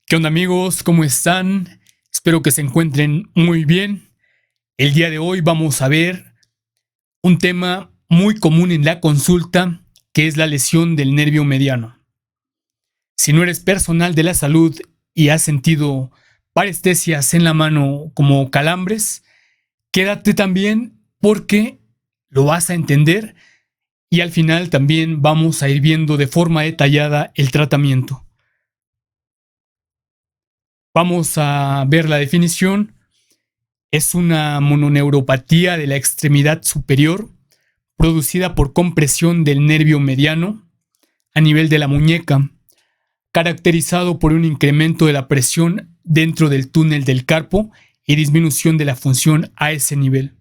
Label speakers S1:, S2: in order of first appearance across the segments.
S1: ¿Qué onda amigos? ¿Cómo están? Espero que se encuentren muy bien. El día de hoy vamos a ver un tema muy común en la consulta, que es la lesión del nervio mediano. Si no eres personal de la salud y has sentido parestesias en la mano como calambres, quédate también porque lo vas a entender y al final también vamos a ir viendo de forma detallada el tratamiento. Vamos a ver la definición. Es una mononeuropatía de la extremidad superior producida por compresión del nervio mediano a nivel de la muñeca, caracterizado por un incremento de la presión dentro del túnel del carpo y disminución de la función a ese nivel.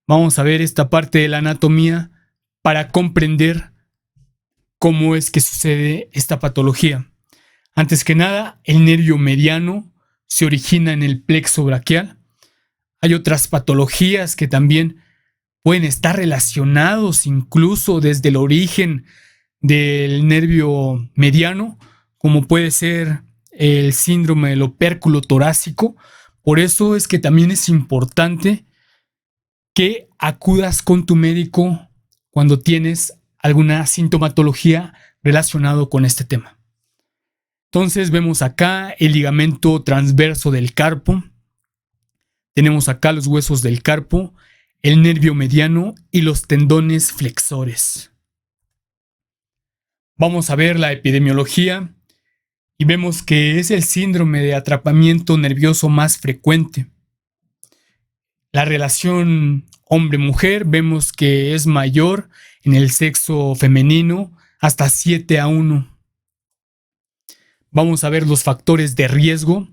S1: Vamos a ver esta parte de la anatomía para comprender cómo es que sucede esta patología. Antes que nada, el nervio mediano se origina en el plexo braquial. Hay otras patologías que también pueden estar relacionados incluso desde el origen del nervio mediano, como puede ser el síndrome del opérculo torácico. Por eso es que también es importante que acudas con tu médico cuando tienes alguna sintomatología relacionada con este tema. Entonces vemos acá el ligamento transverso del carpo, tenemos acá los huesos del carpo, el nervio mediano y los tendones flexores. Vamos a ver la epidemiología y vemos que es el síndrome de atrapamiento nervioso más frecuente. La relación hombre-mujer vemos que es mayor en el sexo femenino, hasta 7:1. Vamos a ver los factores de riesgo.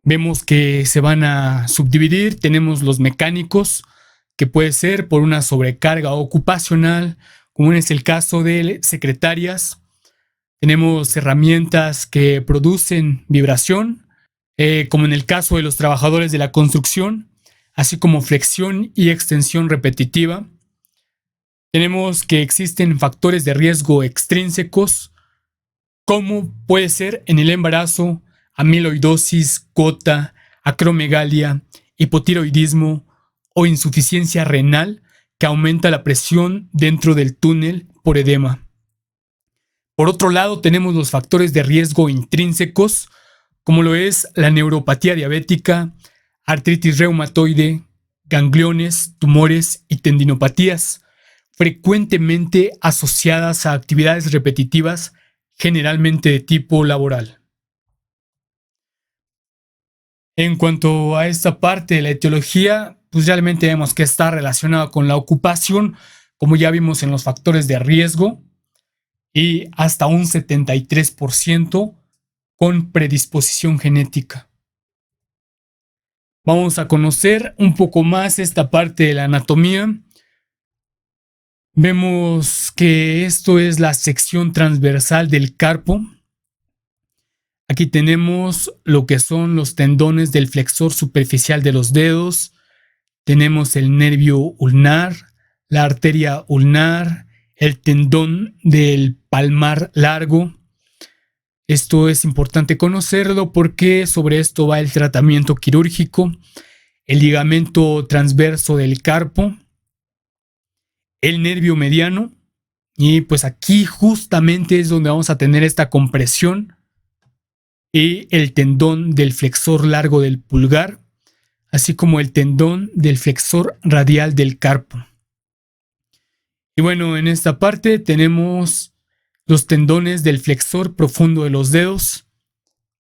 S1: Vemos que se van a subdividir. Tenemos los mecánicos, que puede ser por una sobrecarga ocupacional, como es el caso de secretarias. Tenemos herramientas que producen vibración, como en el caso de los trabajadores de la construcción, así como flexión y extensión repetitiva. Tenemos que existen factores de riesgo extrínsecos, como puede ser en el embarazo, amiloidosis, gota, acromegalia, hipotiroidismo o insuficiencia renal que aumenta la presión dentro del túnel por edema. Por otro lado, tenemos los factores de riesgo intrínsecos, como lo es la neuropatía diabética, artritis reumatoide, gangliones, tumores y tendinopatías, frecuentemente asociadas a actividades repetitivas, generalmente de tipo laboral. En cuanto a esta parte de la etiología, pues realmente vemos que está relacionado con la ocupación, como ya vimos en los factores de riesgo, y hasta un 73% con predisposición genética. Vamos a conocer un poco más esta parte de la anatomía. Vemos que esto es la sección transversal del carpo. Aquí tenemos lo que son los tendones del flexor superficial de los dedos. Tenemos el nervio ulnar, la arteria ulnar, el tendón del palmar largo. Esto es importante conocerlo porque sobre esto va el tratamiento quirúrgico. El ligamento transverso del carpo, el nervio mediano, y pues aquí justamente es donde vamos a tener esta compresión, y el tendón del flexor largo del pulgar, así como el tendón del flexor radial del carpo. Y bueno, en esta parte tenemos los tendones del flexor profundo de los dedos.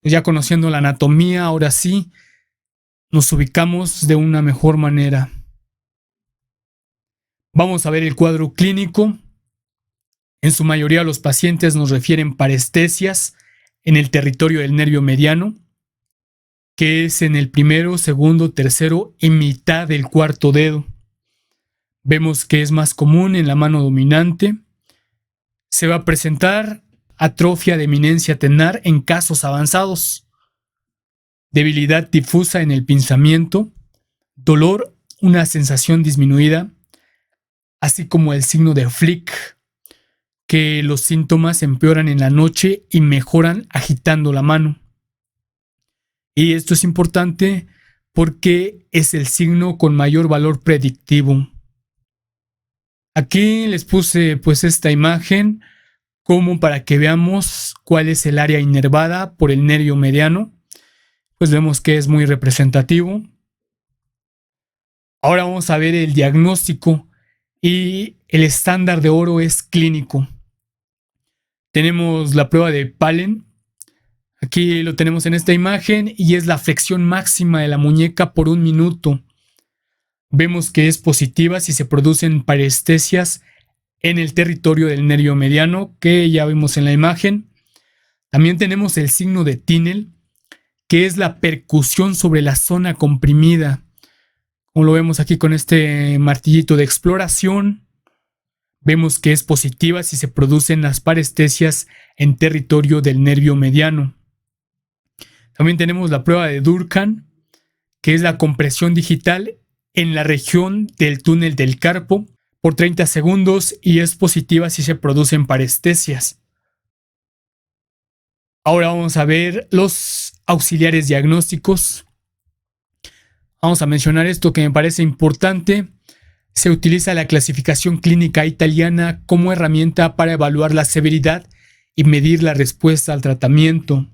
S1: Ya conociendo la anatomía, ahora sí nos ubicamos de una mejor manera. Vamos a ver el cuadro clínico. En su mayoría los pacientes nos refieren parestesias en el territorio del nervio mediano, que es en el primero, segundo, tercero y mitad del cuarto dedo. Vemos que es más común en la mano dominante. Se va a presentar atrofia de eminencia tenar en casos avanzados, debilidad difusa en el pinzamiento, dolor, una sensación disminuida, así como el signo de Flick, que los síntomas empeoran en la noche y mejoran agitando la mano. Y esto es importante porque es el signo con mayor valor predictivo. Aquí les puse pues esta imagen como para que veamos cuál es el área inervada por el nervio mediano. Pues vemos que es muy representativo. Ahora vamos a ver el diagnóstico y el estándar de oro es clínico. Tenemos la prueba de Palen. Aquí lo tenemos en esta imagen y es la flexión máxima de la muñeca por 1 minuto. Vemos que es positiva si se producen parestesias en el territorio del nervio mediano, que ya vimos en la imagen. También tenemos el signo de Tinel, que es la percusión sobre la zona comprimida. Como lo vemos aquí con este martillito de exploración, vemos que es positiva si se producen las parestesias en territorio del nervio mediano. También tenemos la prueba de Durkheim, que es la compresión digital en la región del túnel del carpo por 30 segundos y es positiva si se producen parestesias. Ahora vamos a ver los auxiliares diagnósticos. Vamos a mencionar esto que me parece importante. Se utiliza la clasificación clínica italiana como herramienta para evaluar la severidad y medir la respuesta al tratamiento.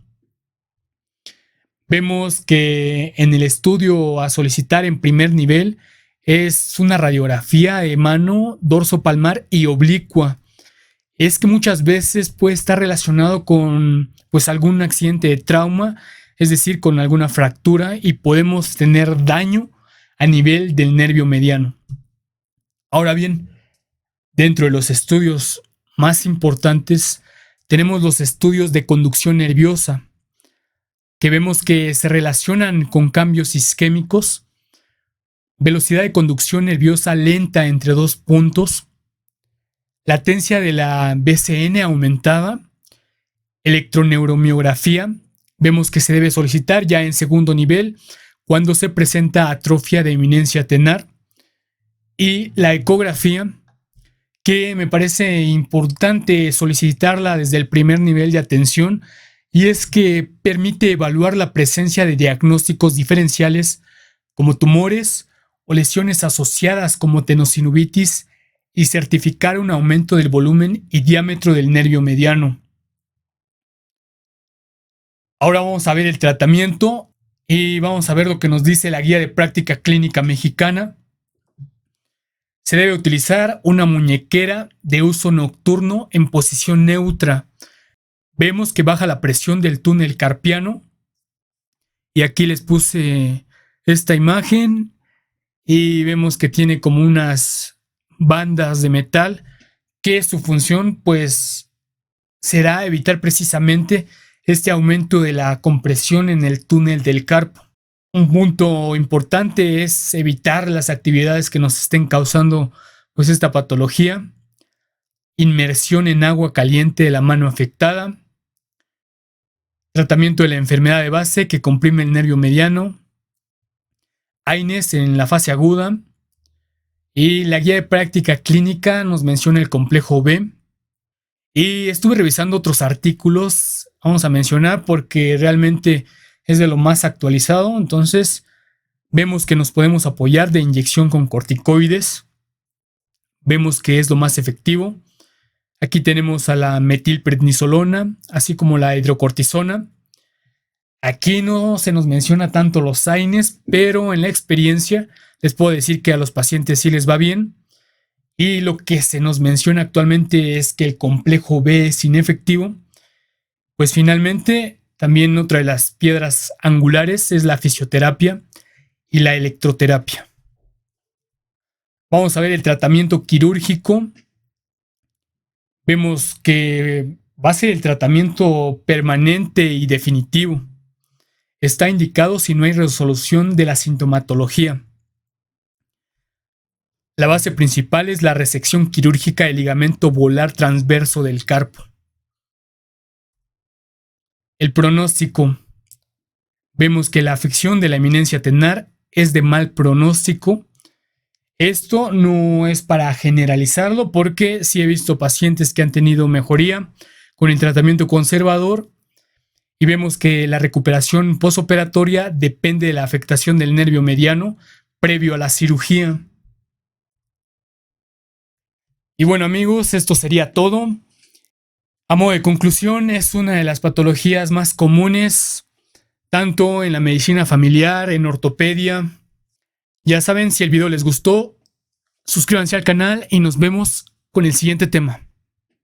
S1: Vemos que en el estudio a solicitar en primer nivel es una radiografía de mano, dorso palmar y oblicua. Es que muchas veces puede estar relacionado con pues algún accidente de trauma, es decir, con alguna fractura y podemos tener daño a nivel del nervio mediano. Ahora bien, dentro de los estudios más importantes tenemos los estudios de conducción nerviosa, que vemos que se relacionan con cambios isquémicos, velocidad de conducción nerviosa lenta entre 2 puntos, latencia de la BCN aumentada, electroneuromiografía, vemos que se debe solicitar ya en segundo nivel cuando se presenta atrofia de eminencia tenar, y la ecografía, que me parece importante solicitarla desde el primer nivel de atención, y es que permite evaluar la presencia de diagnósticos diferenciales como tumores o lesiones asociadas como tenosinovitis y certificar un aumento del volumen y diámetro del nervio mediano. Ahora vamos a ver el tratamiento y vamos a ver lo que nos dice la Guía de Práctica Clínica Mexicana. Se debe utilizar una muñequera de uso nocturno en posición neutra. Vemos que baja la presión del túnel carpiano. Y aquí les puse esta imagen y vemos que tiene como unas bandas de metal que su función pues será evitar precisamente este aumento de la compresión en el túnel del carpo. Un punto importante es evitar las actividades que nos estén causando pues esta patología. Inmersión en agua caliente de la mano afectada. Tratamiento de la enfermedad de base que comprime el nervio mediano. AINES en la fase aguda. Y la guía de práctica clínica nos menciona el complejo B. Y estuve revisando otros artículos, vamos a mencionar, porque realmente es de lo más actualizado. Entonces, vemos que nos podemos apoyar de inyección con corticoides. Vemos que es lo más efectivo. Aquí tenemos a la metilprednisolona, así como la hidrocortisona. Aquí no se nos menciona tanto los AINES, pero en la experiencia les puedo decir que a los pacientes sí les va bien. Y lo que se nos menciona actualmente es que el complejo B es inefectivo. Pues finalmente, también otra de las piedras angulares es la fisioterapia y la electroterapia. Vamos a ver el tratamiento quirúrgico. Vemos que va a ser el tratamiento permanente y definitivo. Está indicado si no hay resolución de la sintomatología. La base principal es la resección quirúrgica del ligamento volar transverso del carpo. El pronóstico. Vemos que la afección de la eminencia tenar es de mal pronóstico. Esto no es para generalizarlo porque sí he visto pacientes que han tenido mejoría con el tratamiento conservador y vemos que la recuperación posoperatoria depende de la afectación del nervio mediano previo a la cirugía. Y bueno, amigos, esto sería todo. A modo de conclusión, es una de las patologías más comunes, tanto en la medicina familiar, en ortopedia. Ya saben, si el video les gustó, suscríbanse al canal y nos vemos con el siguiente tema.